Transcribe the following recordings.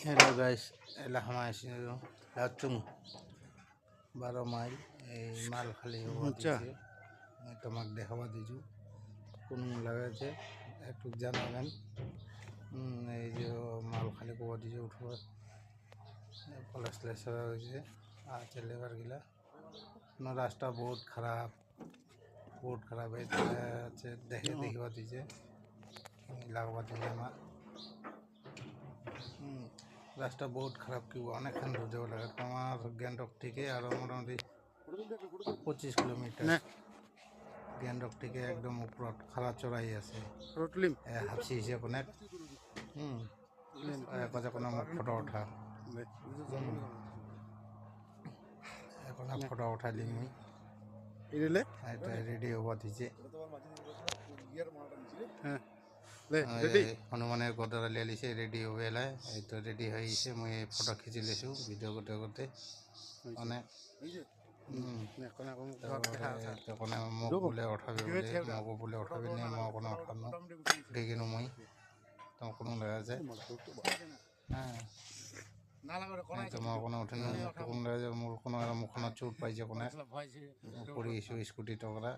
hello guys एला हम आइसिलो Lachung 12 mile এই মাল খালি হওয়া দিছে তোমাক দেখাবা দিছু কোন লাগাছে একটু জানাবেন এই যে মাল খালি হওয়া দিছে উঠবা প্লাস লেসা হয়েছে আছে লেবার গিলা না রাস্তা বহুত খারাপ আছে দেখে দেখবা দিছে লাগবা দিছে না রাস্তা বহুত খারাপ কি অনেকক্ষণ দূর যাওয়া লাগে আমার গ্যাংটক থেকে আরও মোটামুটি 25 কিলোমিটার গ্যাংটক থেকে একদম উপরত খালা চড়াই আছে হাফসি হিসেবে অনেক কথা কোনো ফটো উঠা এখন ফটো উঠাইলি মুই এটা রেডি হবা দিছে হনুমানের গদরা লিয়ে লিছে রেডি হবে এলাই এই তো রেডি হয়েছে মুই ফটো খিচি লেছু ভিডিও করতে করতে অনেক মোক বলে উঠাবি বলে মগো বলে উঠাবি নি মই কোনো উঠানো উঠি কিনো মুই তোমার কোনো লাগা যায় হ্যাঁ তোমার কোনো উঠে কোনো লাগা যায় মোর কোনো মুখনত চোট পাইছে কোনো পড়ি এসো স্কুটি টকরা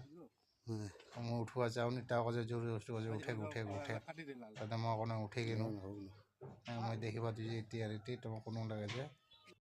মই উঠোৱা যাওনি তাৰ কাজে জৰুৰী বস্তু কাজে উঠে তাতে মই অকণমান উঠি কিনো মই দেখিবা দিছোঁ এতিয়া তোমাক কোনো লাগে যে